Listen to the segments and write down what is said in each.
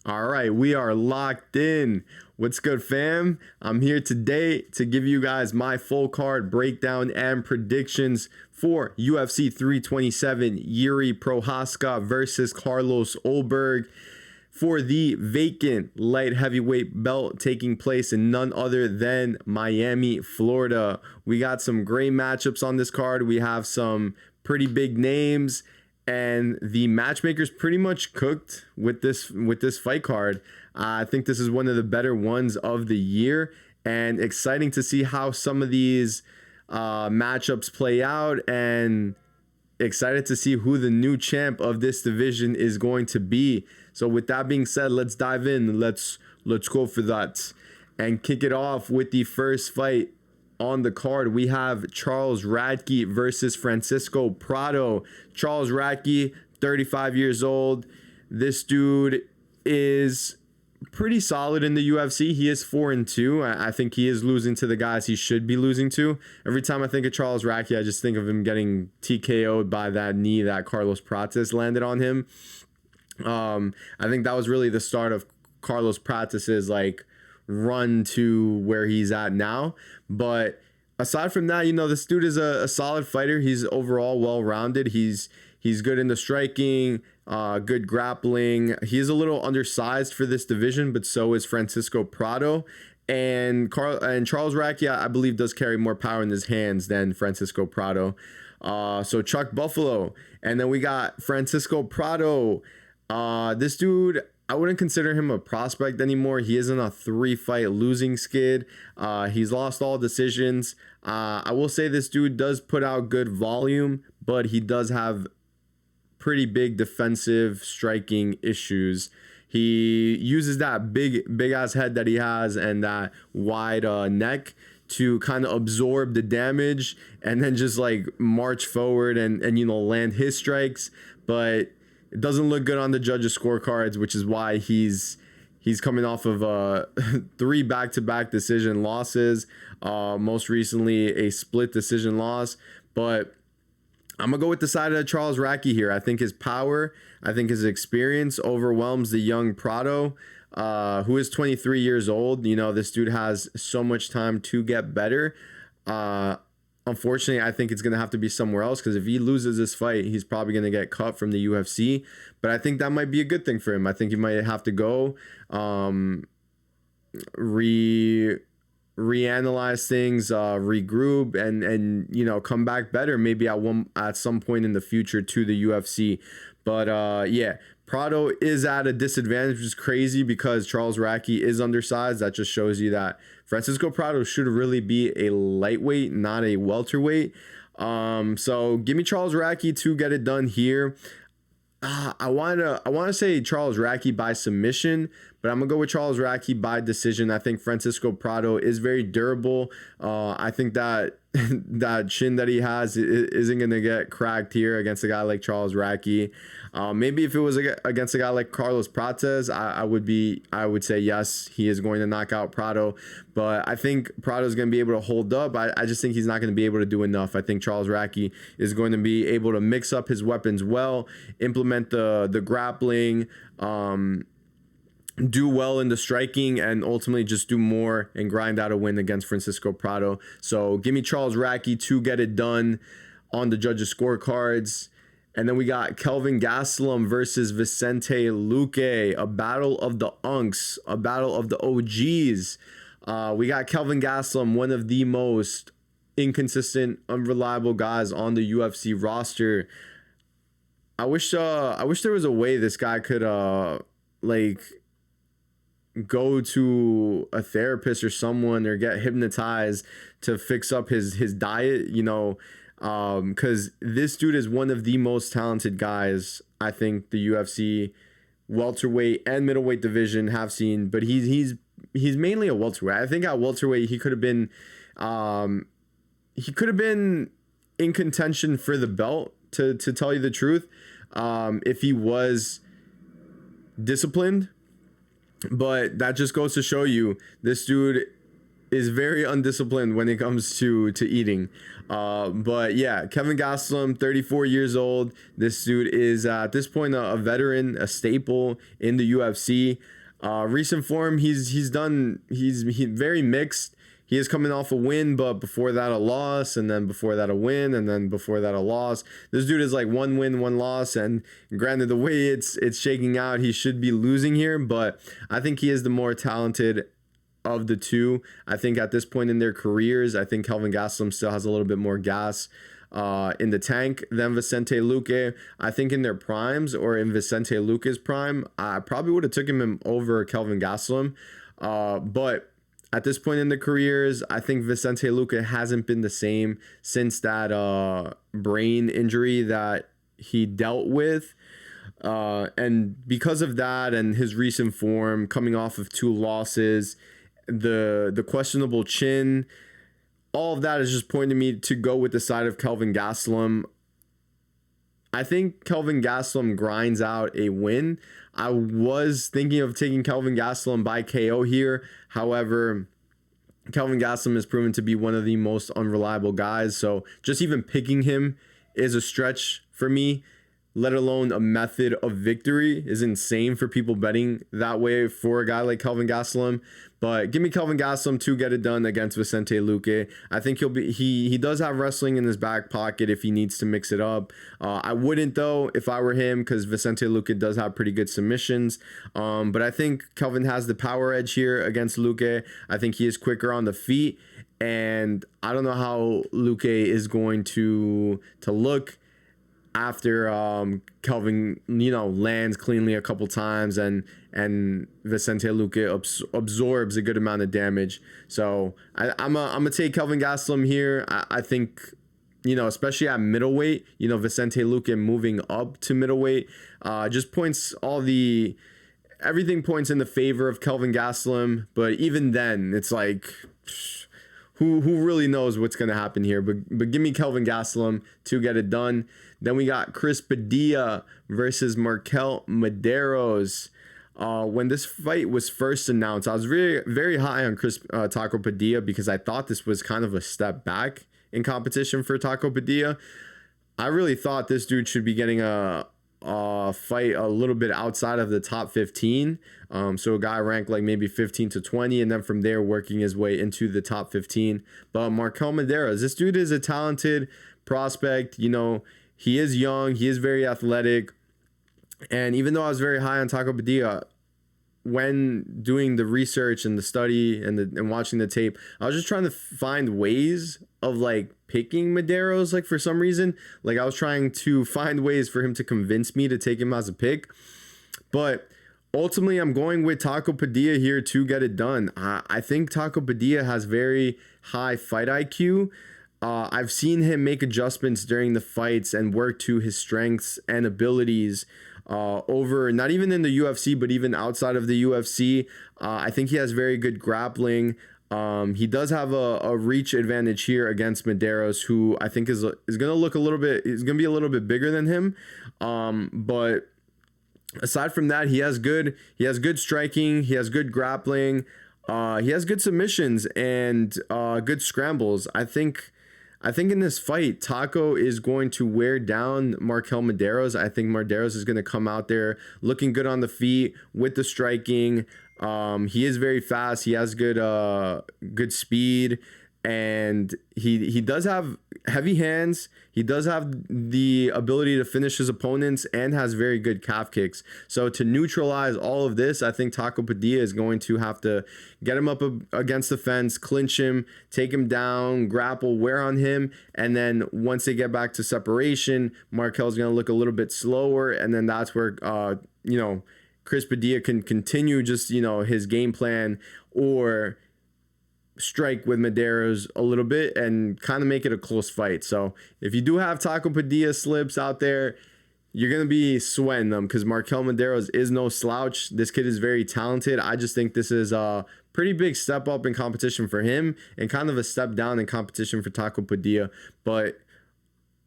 All right, we are locked in. What's good, fam? I'm here today to give you guys my full card breakdown and predictions for UFC 327 Yuri Prohaska versus Carlos Ulberg for the vacant light heavyweight belt taking place in none other than Miami, Florida. We got some great matchups on this card. We have some pretty big names. And the matchmakers pretty much cooked with this fight card. I think this is one of the better ones of the year, and exciting to see how some of these matchups play out, and excited to see who the new champ of this division is going to be. So with that being said, let's dive in. Let's go for that and kick it off with the first fight on the card. We have Charles Radtke versus Francisco Prado. Charles Radtke, 35 years old. This dude is pretty solid in the UFC. He is 4-2. I think he is losing to the guys he should be losing to. Every time I think of Charles Radtke, I just think of him getting TKO'd by that knee that Carlos Prates landed on him. I think that was really the start of Carlos Prates's run to where he's at now. But aside from that, this dude is a solid fighter. He's overall well-rounded. He's good in the striking, good grappling. He is a little undersized for this division, but so is Francisco Prado. And Charles Radtke, I believe, does carry more power in his hands than Francisco Prado. So Chuck Buffalo. And then we got Francisco Prado. This dude, I wouldn't consider him a prospect anymore. He isn't a 3-fight losing skid. He's lost all decisions. I will say this dude does put out good volume, but he does have pretty big defensive striking issues. He uses that big ass head that he has and that wide neck to kind of absorb the damage and then just march forward and land his strikes. But it doesn't look good on the judges' scorecards, which is why he's coming off of 3 back-to-back decision losses. Most recently, a split decision loss. But I'm going to go with the side of Charles Radtke here. I think his power, I think his experience overwhelms the young Prado, who is 23 years old. This dude has so much time to get better. Unfortunately, I think it's going to have to be somewhere else, because if he loses this fight, he's probably going to get cut from the UFC. But I think that might be a good thing for him. I think he might have to go reanalyze things, regroup, and come back better maybe at some point in the future to the UFC. But yeah, Prado is at a disadvantage, which is crazy because Charles Radtke is undersized. That just shows you that Francisco Prado should really be a lightweight, not a welterweight. So give me Charles Radtke to get it done here. I want to say Charles Radtke by submission, but I'm going to go with Charles Radtke by decision. I think Francisco Prado is very durable. I think that that chin that he has isn't going to get cracked here against a guy like Charles Radtke. Maybe if it was against a guy like Carlos Prates, I would say yes, he is going to knock out Prado. But I think Prado is going to be able to hold up. I just think he's not going to be able to do enough. I think Charles Radtke is going to be able to mix up his weapons well, implement the grappling, do well in the striking, and ultimately just do more and grind out a win against Francisco Prado. So give me Charles Radtke to get it done on the judges' scorecards. And then we got Kelvin Gastelum versus Vicente Luque, a battle of the unks, a battle of the OGs. We got Kelvin Gastelum, one of the most inconsistent, unreliable guys on the UFC roster. I wish there was a way this guy could go to a therapist or someone, or get hypnotized to fix up his diet, because this dude is one of the most talented guys I think the UFC welterweight and middleweight division have seen. But he's mainly a welterweight. I think at welterweight he could have been in contention for the belt, to tell you the truth, if he was disciplined. But that just goes to show you this dude is very undisciplined when it comes to eating. But yeah, Kelvin Gastelum, 34 years old. This dude is at this point a veteran, a staple in the UFC. Recent form, he's very mixed. He is coming off a win, but before that a loss, and then before that a win, and then before that a loss. This dude is like 1 win, 1 loss, and granted the way it's shaking out, he should be losing here, but I think he is the more talented of the two. I think at this point in their careers, I think Kelvin Gastelum still has a little bit more gas in the tank than Vicente Luque. I think in their primes, or in Vicente Luque's prime, I probably would have taken him over Kelvin Gastelum, but at this point in the careers, I think Vicente Luque hasn't been the same since that brain injury that he dealt with. And because of that and his recent form, coming off of 2 losses, the questionable chin, all of that is just pointing me to go with the side of Kelvin Gastelum. I think Kelvin Gastelum grinds out a win. I was thinking of taking Kelvin Gastelum by KO here. However, Kelvin Gastelum has proven to be one of the most unreliable guys. So just even picking him is a stretch for me, let alone a method of victory is insane for people betting that way for a guy like Kelvin Gastelum. But give me Kelvin Gastelum to get it done against Vicente Luque. I think he does have wrestling in his back pocket if he needs to mix it up. I wouldn't though if I were him, because Vicente Luque does have pretty good submissions. But I think Kelvin has the power edge here against Luque. I think he is quicker on the feet, and I don't know how Luque is going to look after Kelvin, lands cleanly a couple times and Vicente Luque absorbs a good amount of damage. So I'm gonna take Kelvin Gastelum here. I think, especially at middleweight, Vicente Luque moving up to middleweight, just points everything points in the favor of Kelvin Gastelum. But even then, it's like, who really knows what's gonna happen here? But give me Kelvin Gastelum to get it done. Then we got Padilla versus Marquel Mederos. When this fight was first announced, I was very, very high on Taco Padilla because I thought this was kind of a step back in competition for Taco Padilla. I really thought this dude should be getting a fight a little bit outside of the top 15. So a guy ranked like maybe 15 to 20, and then from there working his way into the top 15. But Marquel Mederos, this dude is a talented prospect. He is young, he is very athletic. And even though I was very high on Taco Padilla, when doing the research and the study and watching the tape, I was just trying to find ways of like picking Mederos. Like for some reason, like I was trying to find ways for him to convince me to take him as a pick. But ultimately, I'm going with Taco Padilla here to get it done. I think Taco Padilla has very high fight IQ. I've seen him make adjustments during the fights and work to his strengths and abilities over, not even in the UFC, but even outside of the UFC. I think he has very good grappling. He does have a reach advantage here against Mederos, who I think is going to look is going to be a little bit bigger than him. But aside from that, he has good striking. He has good grappling. He has good submissions and good scrambles. I think in this fight, Taco is going to wear down Marquel Mederos. I think Mederos is going to come out there looking good on the feet with the striking. He is very fast. He has good speed, and he does have heavy hands. He does have the ability to finish his opponents and has very good calf kicks. So to neutralize all of this, I think Taco Padilla is going to have to get him up against the fence, clinch him, take him down, grapple, wear on him, and then once they get back to separation, Marquel's going to look a little bit slower, and then that's where Padilla can continue just his game plan or strike with Mederos a little bit and kind of make it a close fight. So if you do have Taco Padilla slips out there, you're going to be sweating them because Marquel Mederos is no slouch. This kid is very talented. I just think this is a pretty big step up in competition for him and kind of a step down in competition for Taco Padilla. But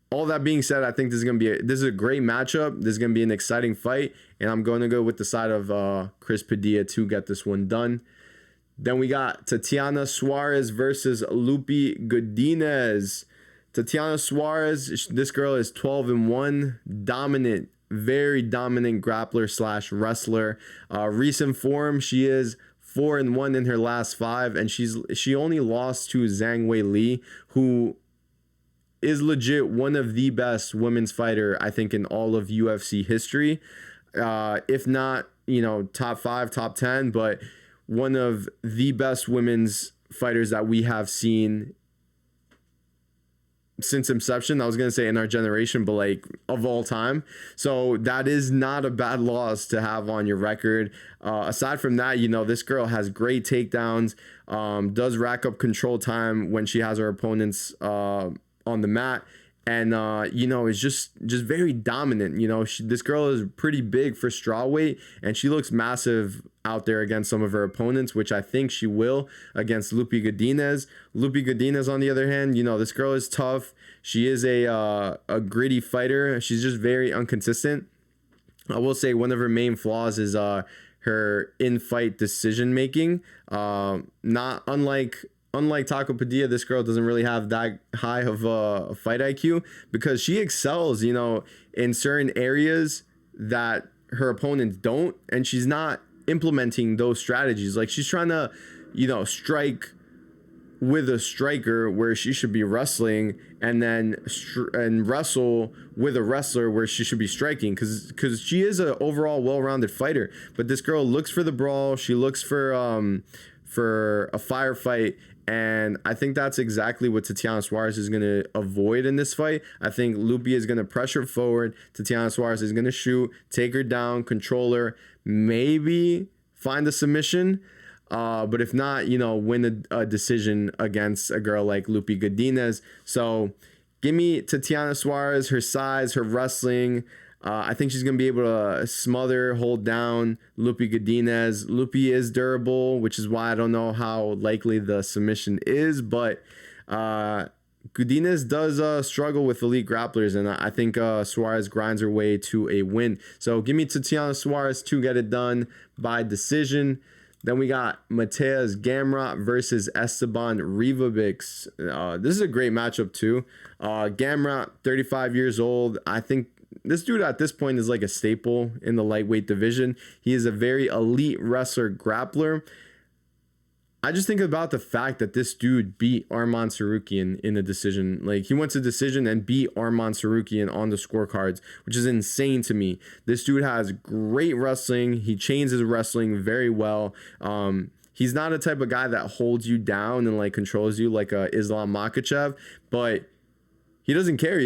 all that being said, I think this is a great matchup. This is going to be an exciting fight, and I'm going to go with the side of Padilla to get this one done. Then we got Tatiana Suarez versus Loopy Godinez. Tatiana Suarez, this girl is 12-1, dominant, very dominant grappler slash wrestler. Recent form, she is 4-1 in her last 5, and she only lost to Zhang Wei Li, who is legit one of the best women's fighter, I think, in all of UFC history. If not, top 5, top 10, but one of the best women's fighters that we have seen since inception. I was going to say in our generation, but like of all time. So that is not a bad loss to have on your record. Aside from that, this girl has great takedowns, does rack up control time when she has her opponents on the mat. And, is just very dominant. This girl is pretty big for straw weight, and she looks massive out there against some of her opponents, which I think she will against Loopy Godinez. Loopy Godinez, on the other hand, this girl is tough. She is a gritty fighter. She's just very inconsistent. I will say one of her main flaws is her in-fight decision-making. Not unlike Taco Padilla, this girl doesn't really have that high of a fight IQ, because she excels, in certain areas that her opponents don't, and she's not implementing those strategies. Like, she's trying to, strike with a striker where she should be wrestling, and then wrestle with a wrestler where she should be striking, because she is an overall well-rounded fighter. But this girl looks for the brawl. She looks for a firefight. And I think that's exactly what Tatiana Suarez is going to avoid in this fight. I think Loopy is going to pressure forward. Tatiana Suarez is going to shoot, take her down, control her, maybe find a submission. But if not, win a decision against a girl like Loopy Godinez. So give me Tatiana Suarez, her size, her wrestling. I think she's going to be able to smother, hold down Loopy Godinez. Loopy is durable, which is why I don't know how likely the submission is. But Godinez does struggle with elite grapplers, and I think Suarez grinds her way to a win. So give me Tatiana Suarez to get it done by decision. Then we got Mateusz Gamrot versus Esteban Ribovics. This is a great matchup too. Gamrot, 35 years old. I think this dude at this point is like a staple in the lightweight division. He is a very elite wrestler, grappler. I just think about the fact that this dude beat Arman Tsarukyan in a decision. Like, he went to decision and beat Arman Tsarukyan on the scorecards, which is insane to me. This dude has great wrestling. He chains his wrestling very well. He's not a type of guy that holds you down and like controls you like a Islam Makhachev, but he doesn't care.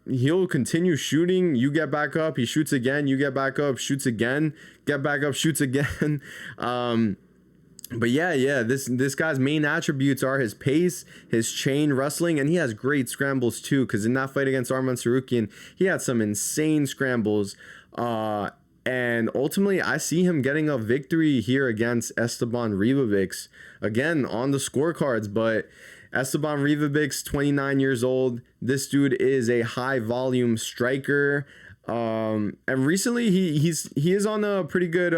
He'll continue shooting. You get back up. He shoots again. You get back up. Shoots again. Get back up. Shoots again. But yeah. This guy's main attributes are his pace, his chain wrestling, and he has great scrambles too. Because in that fight against Arman Tsarukyan, he had some insane scrambles. And ultimately, I see him getting a victory here against Esteban Ribovics. Again, on the scorecards, but Esteban Ribovics, 29 years old. This dude is a high volume striker. And recently he is on a pretty good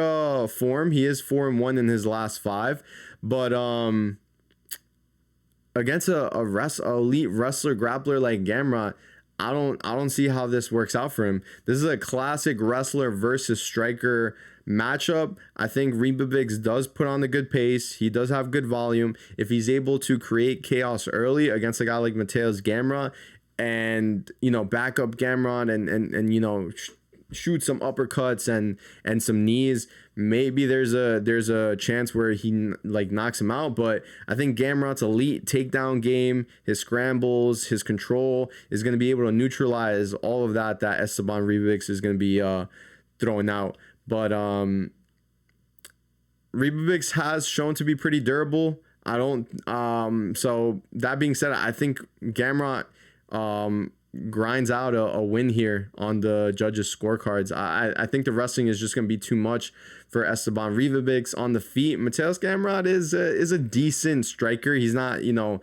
form. He is 4-1 in his last 5. But against a elite wrestler grappler like Gamrot, I don't see how this works out for him. This is a classic wrestler versus striker matchup. I think Ribovics does put on the good pace. He does have good volume. If he's able to create chaos early against a guy like Mateusz Gamrot and, back up Gamrot and shoot some uppercuts and some knees, maybe there's a chance where he knocks him out. But I think Gamrot's elite takedown game, his scrambles, his control is going to be able to neutralize all of that Esteban Ribovics is going to be throwing out. But Ribovics has shown to be pretty durable. So that being said, I think Gamrot grinds out a win here on the judges' scorecards. I think the wrestling is just going to be too much for Esteban Ribovics. On the feet, Mateusz Gamrot is a decent striker. He's not, he's not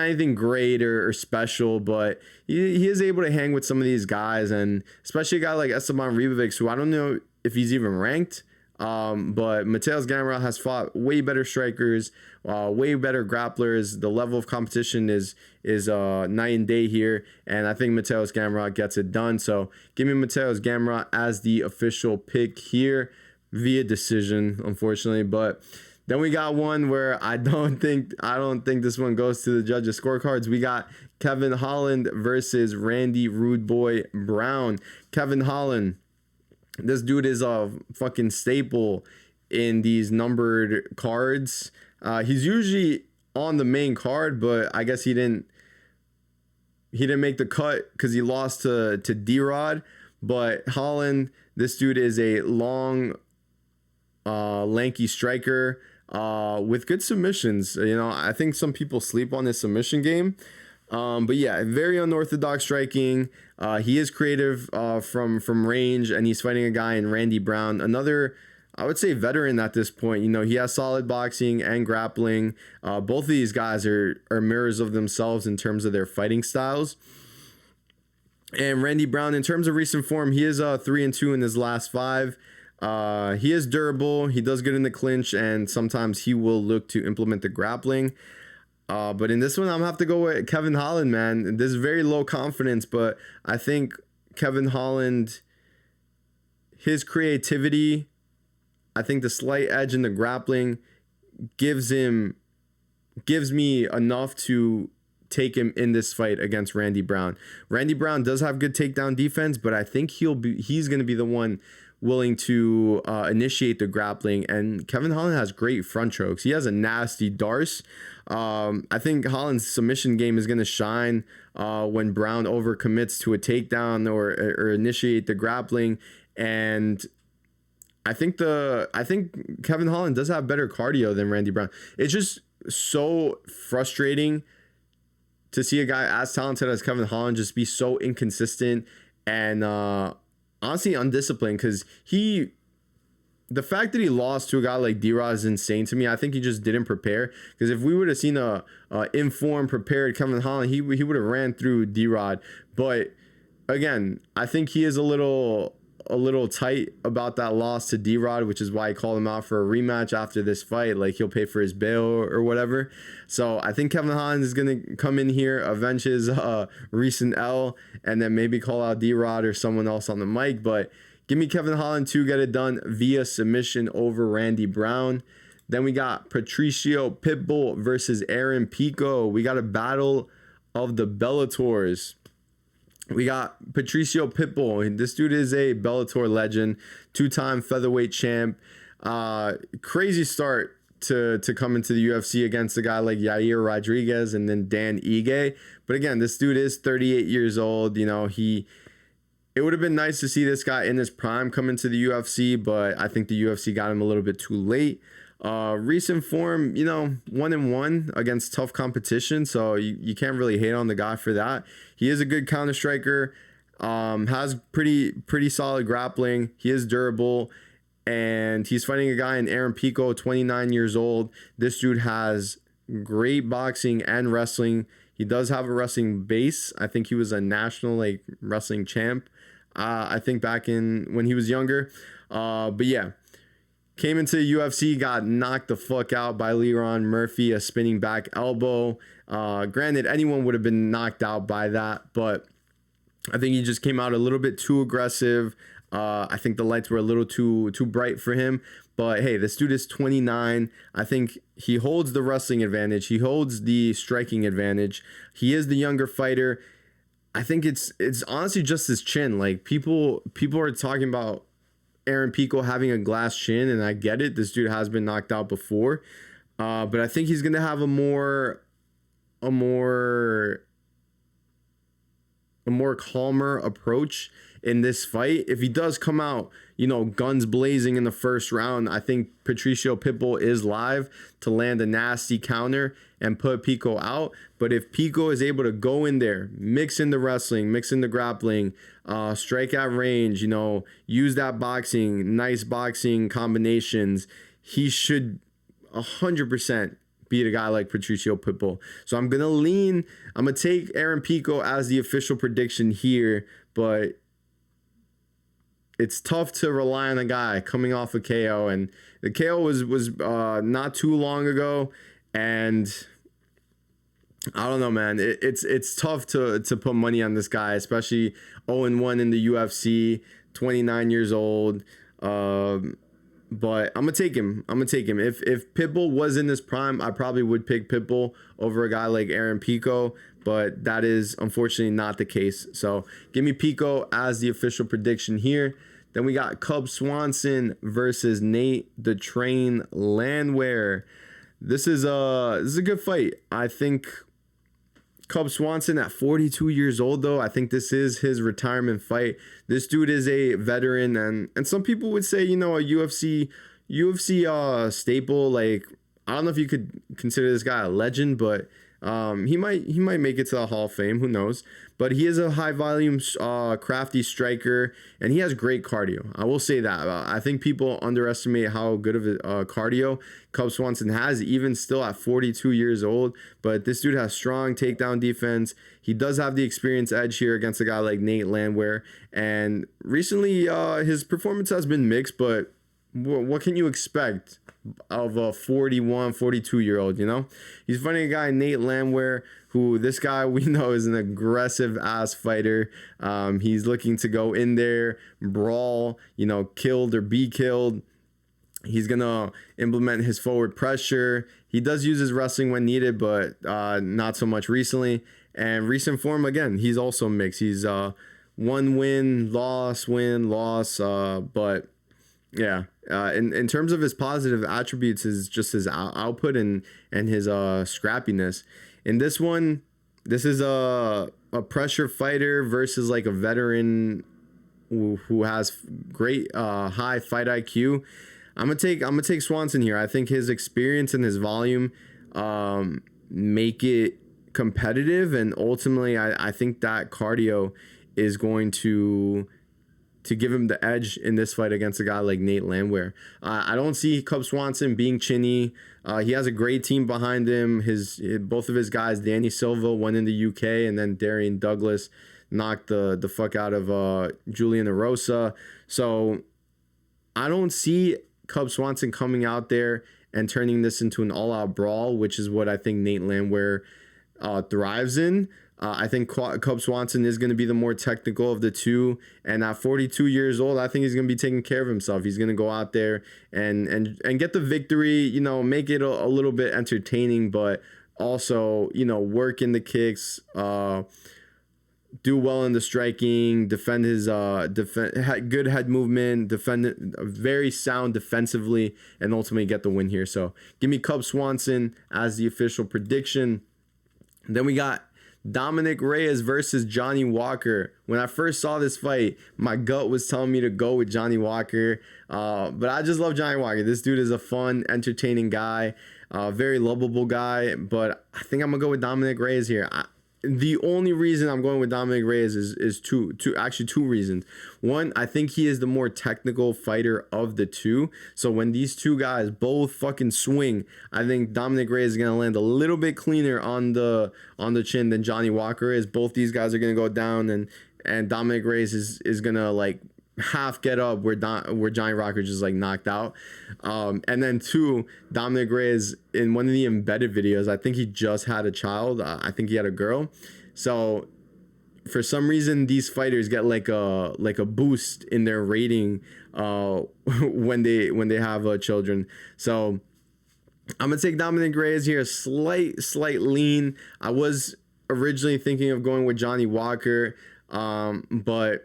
anything great or special, but he is able to hang with some of these guys, and especially a guy like Esteban Ribovics, who I don't know if he's even ranked. But Mateusz Gamrot has fought way better strikers, way better grapplers. The level of competition is night and day here, and I think Mateusz Gamrot gets it done. So give me Mateusz Gamrot as the official pick here via decision, unfortunately. But then we got one where I don't think this one goes to the judges' scorecards. We got Kevin Holland versus Randy Rude Boy Brown. Kevin Holland, this dude is a fucking staple in these numbered cards. He's usually on the main card, but I guess he didn't make the cut because he lost to D-Rod. But Holland, this dude is a long, lanky striker with good submissions. You know, I think some people sleep on his submission game. But yeah, very unorthodox striking. He is creative from range, and he's fighting a guy in Randy Brown, another, I would say, veteran at this point. You know, he has solid boxing and grappling. Both of these guys are mirrors of themselves in terms of their fighting styles. And Randy Brown, in terms of recent form, he is 3-2 in his last 5. He is durable. He does good in the clinch, and sometimes he will look to implement the grappling. But in this one, I'm gonna have to go with Kevin Holland, man. This is very low confidence, but I think Kevin Holland, his creativity, I think the slight edge in the grappling gives me enough to take him in this fight against Randy Brown. Randy Brown does have good takedown defense, but I think he's gonna be the one willing to initiate the grappling, and Kevin Holland has great front strokes. He has a nasty darce. I think Holland's submission game is going to shine when Brown overcommits to a takedown or initiate the grappling, and I think Kevin Holland does have better cardio than Randy Brown. It's just so frustrating to see a guy as talented as Kevin Holland just be so inconsistent and honestly undisciplined, because the fact that he lost to a guy like D-Rod is insane to me. I think he just didn't prepare, because if we would have seen a informed, prepared Kevin Holland, he would have ran through D-Rod. But again, I think he is a little tight about that loss to D-Rod, which is why he called him out for a rematch after this fight. Like, he'll pay for his bail or whatever. So I think Kevin Holland is going to come in here, avenge his recent L, and then maybe call out D-Rod or someone else on the mic. But give me Kevin Holland to get it done via submission over Randy Brown. Then we got Patricio Pitbull versus Aaron Pico. We got a battle of the Bellators. We got Patricio Pitbull. This dude is a Bellator legend, 2-time featherweight champ. Crazy start to come into the UFC against a guy like Yair Rodriguez and then Dan Ige. But again, this dude is 38 years old. You know, it would have been nice to see this guy in his prime come into the UFC, but I think the UFC got him a little bit too late. Recent form, 1-1 against tough competition, so you can't really hate on the guy for that. He is a good counter striker, has pretty solid grappling. He is durable, and he's fighting a guy in Aaron Pico, 29 years old. This dude has great boxing and wrestling. He does have a wrestling base. I think he was a national wrestling champ, I think back when he was younger. But yeah, came into the UFC, got knocked the fuck out by Leron Murphy, a spinning back elbow. Granted, anyone would have been knocked out by that, but I think he just came out a little bit too aggressive. I think the lights were a little too bright for him. But hey, this dude is 29. I think he holds the wrestling advantage. He holds the striking advantage. He is the younger fighter. I think it's honestly just his chin. Like, people are talking about Aaron Pico having a glass chin, and I get it. This dude has been knocked out before, but I think he's gonna have a more calmer approach in this fight. If he does come out, guns blazing in the first round, I think Patricio Pitbull is live to land a nasty counter and put Pico out. But if Pico is able to go in there, mix in the wrestling, mix in the grappling, strike at range, use that boxing, nice boxing combinations, he should 100% beat a guy like Patricio Pitbull. So I'm going to take Aaron Pico as the official prediction here, but it's tough to rely on a guy coming off a KO, and the KO was not too long ago, and I don't know, man. It's tough to put money on this guy, especially 0-1 in the UFC, 29 years old. But I'm gonna take him. If Pitbull was in this prime, I probably would pick Pitbull over a guy like Aaron Pico, but that is unfortunately not the case. So give me Pico as the official prediction here. Then we got Cub Swanson versus Nate the Train Landwehr. This is a good fight. I think Cub Swanson at 42 years old, though, I think this is his retirement fight. This dude is a veteran, and some people would say, a UFC staple. Like, I don't know if you could consider this guy a legend, but he might make it to the Hall of Fame. Who knows? But he is a high volume, crafty striker, and he has great cardio. I will say that. I think people underestimate how good of a cardio Cub Swanson has, even still at 42 years old. But this dude has strong takedown defense. He does have the experience edge here against a guy like Nate Landwehr. And recently, his performance has been mixed, but what can you expect of a 41, 42-year-old, He's fighting a guy, Nate Landwehr, who this guy we know is an aggressive-ass fighter. He's looking to go in there, brawl, killed or be killed. He's going to implement his forward pressure. He does use his wrestling when needed, but not so much recently. And recent form, again, he's also mixed. He's one win, loss, but yeah. In terms of his positive attributes, is just his output and his scrappiness. In this one, this is a pressure fighter versus like a veteran who has great high fight IQ. I'm gonna take Swanson here. I think his experience and his volume make it competitive, and ultimately, I think that cardio is going to give him the edge in this fight against a guy like Nate Landwehr. I don't see Cub Swanson being chinny. He has a great team behind him. Both of his guys, Danny Silva, won in the UK, and then Darian Douglas knocked the fuck out of Julian Erosa. So I don't see Cub Swanson coming out there and turning this into an all-out brawl, which is what I think Nate Landwehr thrives in. I think Cub Swanson is going to be the more technical of the two, and at 42 years old, I think he's going to be taking care of himself. He's going to go out there and get the victory, make it a little bit entertaining, but also, work in the kicks, do well in the striking, defend his good head movement, defend very sound defensively, and ultimately get the win here. So give me Cub Swanson as the official prediction. Then we got Dominick Reyes versus Johnny Walker. When I first saw this fight, my gut was telling me to go with Johnny Walker. But I just love Johnny Walker. This dude is a fun, entertaining guy, very lovable guy. But I think I'm going to go with Dominick Reyes here. The only reason I'm going with Dominick Reyes is two reasons. One, I think he is the more technical fighter of the two. So when these two guys both fucking swing, I think Dominick Reyes is going to land a little bit cleaner on the chin than Johnny Walker is. Both these guys are going to go down, and Dominick Reyes is going to like half get up where Johnny Walker just like knocked out. And then two, Dominick Reyes in one of the embedded videos, I think he just had a child. I think he had a girl. So for some reason, these fighters get like a boost in their rating when they have children. So I'm gonna take Dominick Reyes here. Slight lean. I was originally thinking of going with Johnny Walker, but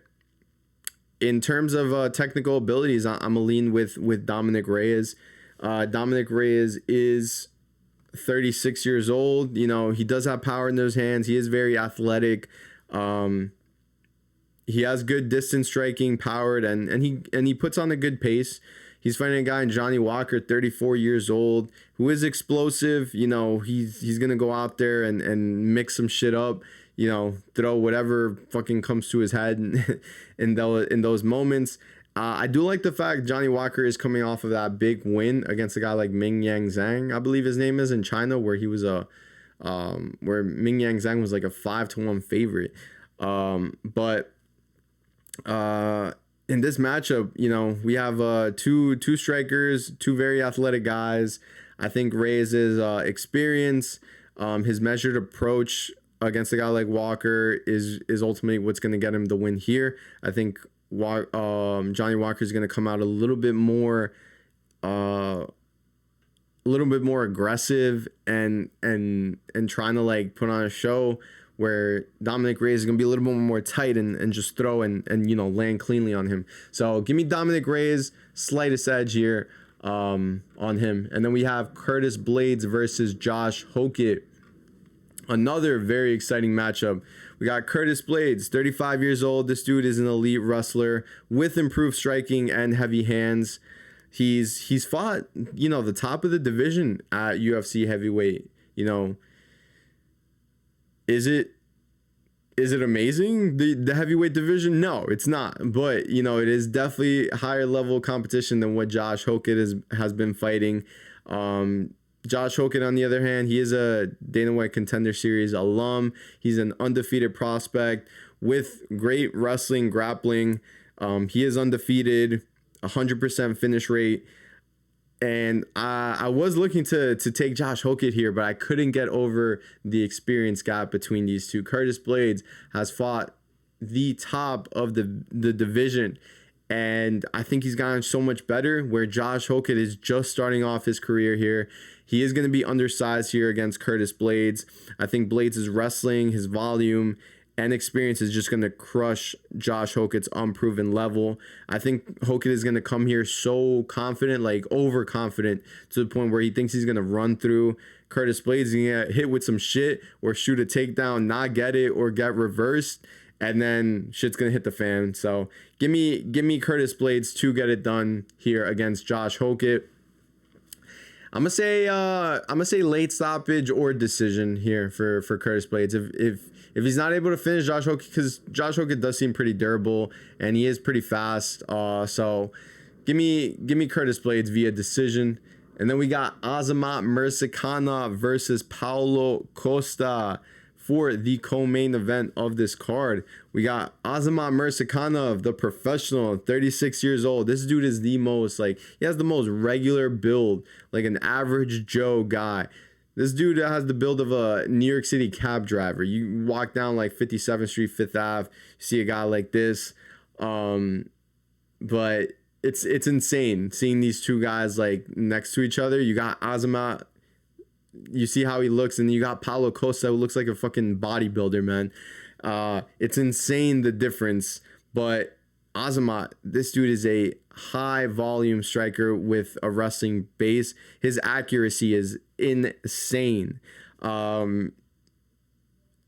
in terms of technical abilities, I'm a lean with Dominick Reyes. Dominick Reyes is 36 years old. He does have power in those hands. He is very athletic. He has good distance striking, powered, and he puts on a good pace. He's fighting a guy in Johnny Walker, 34 years old, who is explosive. He's gonna go out there and mix some shit up. Throw whatever fucking comes to his head in those moments. I do like the fact Johnny Walker is coming off of that big win against a guy like Ming Yang Zhang, I believe his name is, in China, where he was where Ming Yang Zhang was like a 5-1 favorite. But in this matchup, we have two strikers, two very athletic guys. I think Reyes' experience, his measured approach against a guy like Walker is ultimately what's going to get him the win here. I think Johnny Walker is going to come out a little bit more aggressive and trying to like put on a show, where Dominick Reyes is going to be a little bit more tight and just throw and land cleanly on him. So give me Dominick Reyes, slightest edge here on him. And then we have Curtis Blaydes versus Josh Hokit. Another very exciting matchup. We got Curtis Blaydes, 35 years old. This dude is an elite wrestler with improved striking and heavy hands. He's fought, the top of the division at UFC heavyweight. Is it amazing, the heavyweight division? No, it's not. But, it is definitely higher level competition than what Josh Hokit has been fighting. Josh Hokit, on the other hand, he is a Dana White Contender Series alum. He's an undefeated prospect with great wrestling, grappling. He is undefeated, 100% finish rate. And I was looking to take Josh Hokit here, but I couldn't get over the experience gap between these two. Curtis Blaydes has fought the top of the division, and I think he's gotten so much better, where Josh Hokit is just starting off his career here. He is going to be undersized here against Curtis Blaydes. I think Blaydes' wrestling, his volume, and experience is just going to crush Josh Hokit's unproven level. I think Hokit is going to come here so confident, like overconfident, to the point where he thinks he's going to run through Curtis Blaydes and get hit with some shit or shoot a takedown, not get it, or get reversed, and then shit's going to hit the fan. So give me Curtis Blaydes to get it done here against Josh Hokit. I'm gonna say late stoppage or decision here for Curtis Blaydes. If he's not able to finish Josh Hokit, because Josh Hokit does seem pretty durable and he is pretty fast. So give me Curtis Blaydes via decision. And then we got Azamat Murzakanov versus Paulo Costa for the co-main event of this card. We got Azamat Murzakanov, the professional, 36 years old. This dude is he has the most regular build, like an average Joe guy. This dude has the build of a New York City cab driver. You walk down like 57th Street, 5th Ave, you see a guy like this. But it's insane seeing these two guys like next to each other. You got Azamat, you see how he looks, and you got Paulo Costa, who looks like a fucking bodybuilder, man. It's insane, the difference. But Azamat, this dude is a high volume striker with a wrestling base. His accuracy is insane. And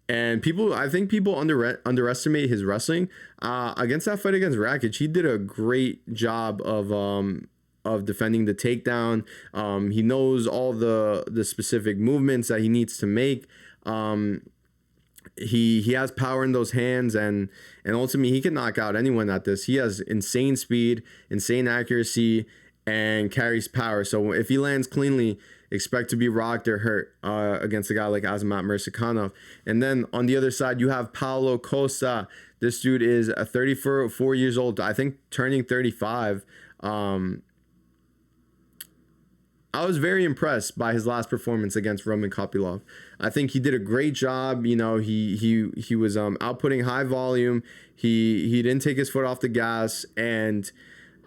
I think people underestimate his wrestling. Against that fight against Radtke, he did a great job of defending the takedown. He knows all the specific movements that he needs to make. He has power in those hands, and ultimately he can knock out anyone at this. He has insane speed, insane accuracy, and carries power. So if he lands cleanly, expect to be rocked or hurt against a guy like Azamat Murzakanov. And then on the other side, you have Paulo Costa. This dude is 34 years old, I think turning 35. I was very impressed by his last performance against Roman Kopylov. I think he did a great job. He was outputting high volume. He didn't take his foot off the gas, and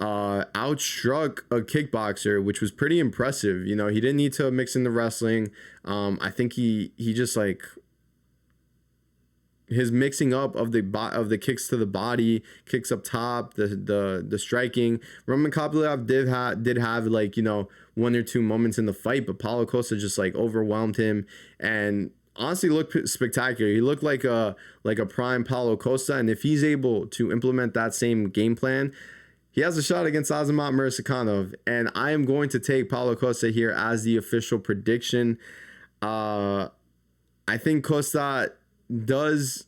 outstruck a kickboxer, which was pretty impressive. He didn't need to mix in the wrestling. I think he just like his mixing up of the kicks to the body, kicks up top, the striking. Roman Kopylov did have like one or two moments in the fight, but Paulo Costa just like overwhelmed him and honestly looked spectacular. He looked like a prime Paulo Costa, and if he's able to implement that same game plan, he has a shot against Azamat Murzakanov. And I am going to take Paulo Costa here as the official prediction. I think Costa does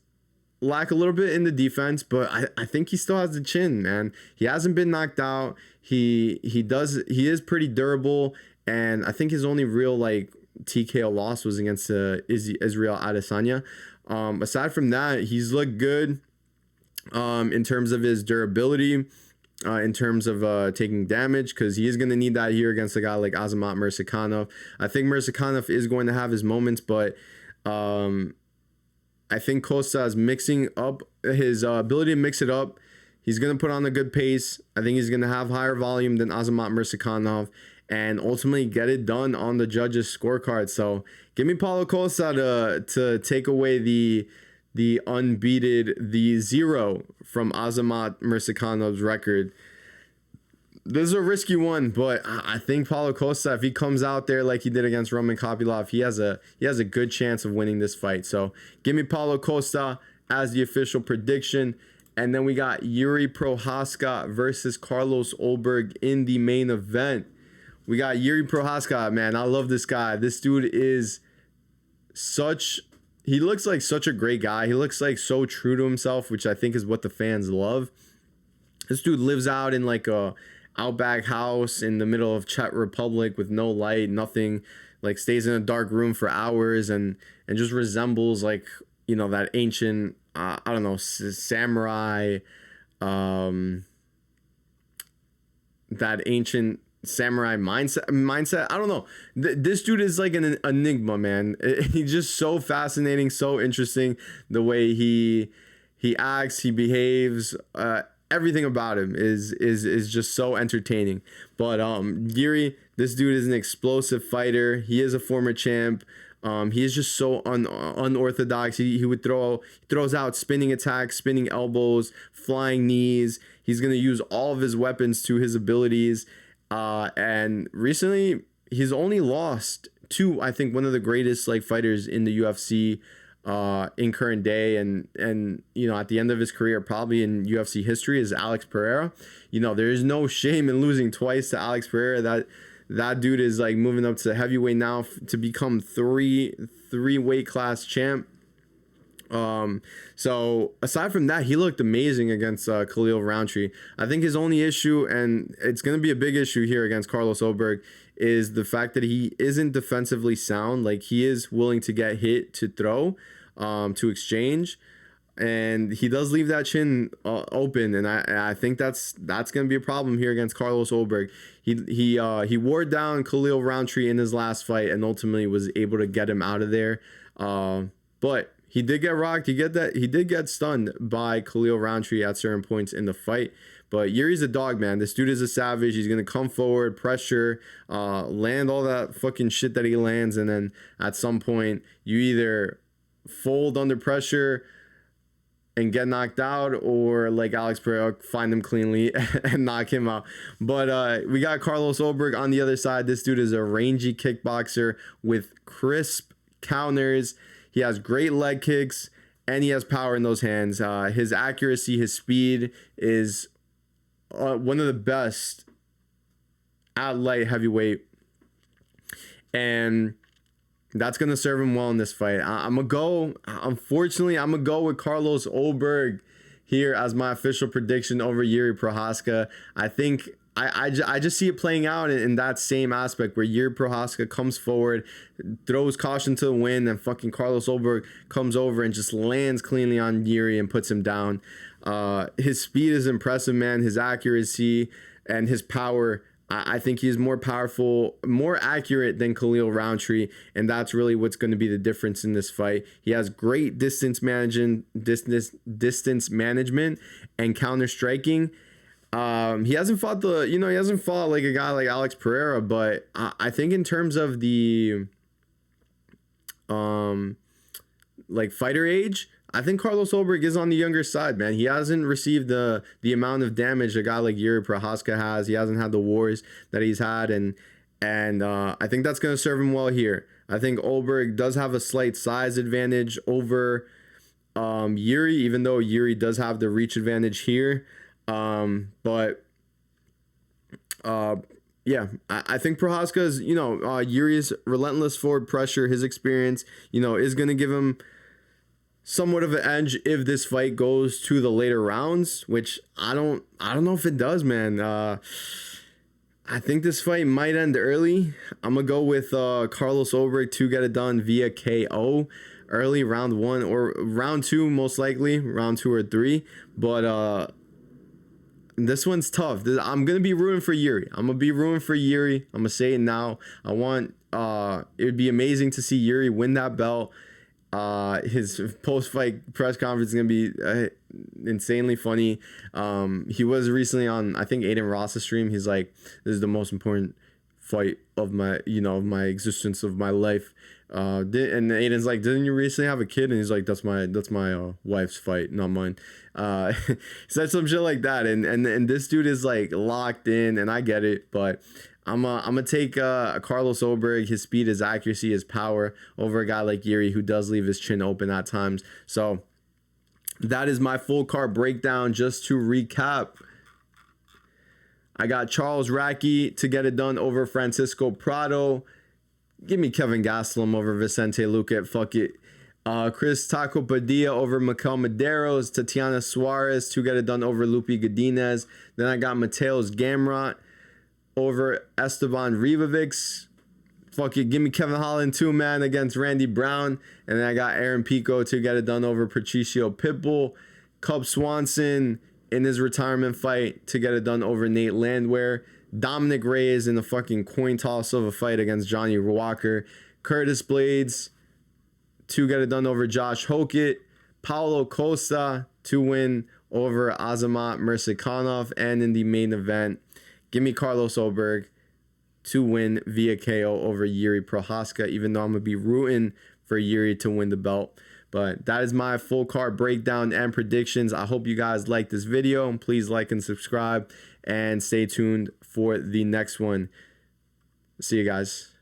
lack a little bit in the defense, but I think he still has the chin, man. He hasn't been knocked out. He is pretty durable, and I think his only real like TKO loss was against Israel Adesanya. Aside from that, he's looked good in terms of his durability. in terms of taking damage, because he is going to need that here against a guy like Azamat Murzakanov. I think Murzakanov is going to have his moments, but I think Costa is mixing up his ability to mix it up. He's going to put on a good pace. I think he's going to have higher volume than Azamat Murzakanov and ultimately get it done on the judges' scorecard. So give me Paulo Costa to take away the unbeaten, the 0 from Azamat Murzakanov's record. This is a risky one, but I think Paulo Costa, if he comes out there like he did against Roman Kopylov, he has a good chance of winning this fight. So give me Paulo Costa as the official prediction. And then we got Yuri Prochazka versus Carlos Ulberg in the main event. We got Yuri Prochazka, man. I love this guy. This dude is he looks like such a great guy. He looks like so true to himself, which I think is what the fans love. This dude lives out in like a outback house in the middle of Czech Republic with no light, nothing, like stays in a dark room for hours and just resembles like, you know, that ancient, I don't know, samurai, that ancient samurai mindset. I don't know. This dude is like an enigma, man. He's just so fascinating, so interesting. The way he acts, he behaves, everything about him is just so entertaining. But Yuri, this dude is an explosive fighter. He is a former champ. He is just so unorthodox. He throws out spinning attacks, spinning elbows, flying knees. He's gonna use all of his weapons to his abilities. And recently he's only lost to, I think, one of the greatest like fighters in the UFC in current day, and you know, at the end of his career, probably in UFC history, is Alex Pereira. You know, there is no shame in losing twice to Alex Pereira. That dude is like moving up to heavyweight now to become three weight class champ. So aside from that, he looked amazing against Khalil Rountree. I think his only issue, and it's going to be a big issue here against Carlos Ulberg, is the fact that he isn't defensively sound. Like, he is willing to get hit to throw, to exchange, and he does leave that chin open, and I think that's going to be a problem here against Carlos Ulberg. He wore down Khalil Rountree in his last fight and ultimately was able to get him out of there. But he did get rocked. He did get stunned by Khalil Rountree at certain points in the fight. But Yuri's a dog, man. This dude is a savage. He's going to come forward, pressure, land all that fucking shit that he lands. And then at some point, you either fold under pressure and get knocked out, or like Alex Pereira, find him cleanly and knock him out. But we got Carlos Ulberg on the other side. This dude is a rangy kickboxer with crisp counters. He has great leg kicks, and he has power in those hands. His accuracy, his speed is one of the best at light heavyweight, and that's going to serve him well in this fight. Unfortunately, I'm going to go with Carlos Ulberg here as my official prediction over Yuri Prochazka. I think I just see it playing out in that same aspect where Yuri Prochazka comes forward, throws caution to the wind, and fucking Carlos Ulberg comes over and just lands cleanly on Yuri and puts him down. His speed is impressive, man. His accuracy and his power, I think he's more powerful, more accurate than Khalil Rountree, and that's really what's going to be the difference in this fight. He has great distance management and counter striking. He hasn't fought like a guy like Alex Pereira, but I think in terms of the like fighter age, I think Carlos Ulberg is on the younger side, man. He hasn't received the amount of damage a guy like Yuri Prochazka has. He hasn't had the wars that he's had, and I think that's going to serve him well here. I think Ulberg does have a slight size advantage over Yuri, even though Yuri does have the reach advantage here. But yeah, I think Prochazka's, Yuri's relentless forward pressure, his experience, is going to give him somewhat of an edge if this fight goes to the later rounds, which I don't know if it does, man. I think this fight might end early. I'm gonna go with Carlos Ulberg to get it done via KO early, round 1 or round 2, most likely round 2 or 3. But This one's tough. I'm gonna be rooting for Yuri. I'm gonna say it now. I want. It would be amazing to see Yuri win that belt. His post-fight press conference is gonna be insanely funny. He was recently on, I think, Aiden Ross's stream. He's like, "This is the most important fight of my, of my existence, of my life." And Aiden's like, "Didn't you recently have a kid?" And he's like, "That's my wife's fight, not mine." He said some shit like that, and this dude is like locked in, and I get it, but I'm gonna take Carlos Oberg. His speed, his accuracy, his power over a guy like Yuri, who does leave his chin open at times. So that is my full card breakdown. Just to recap, I got Charles Radtke to get it done over Francisco Prado. Give me Kevin Gastelum over Vicente Luque. Fuck it. Chris Taco Padilla over Marquel Mederos. Tatiana Suarez to get it done over Loopy Godinez. Then I got Mateusz Gamrot over Esteban Ribovics. Fuck it. Give me Kevin Holland 2-man against Randy Brown. And then I got Aaron Pico to get it done over Patricio Pitbull. Cub Swanson in his retirement fight to get it done over Nate Landwehr. Dominick Reyes in the fucking coin toss of a fight against Johnny Walker. Curtis Blaydes to get it done over Josh Hokit. Paulo Costa to win over Azamat Murzakanov. And in the main event, give me Carlos Oberg to win via KO over Yuri Prochazka, even though I'm going to be rooting for Yuri to win the belt. But that is my full card breakdown and predictions. I hope you guys like this video. Please like and subscribe and stay tuned for the next one. See you guys.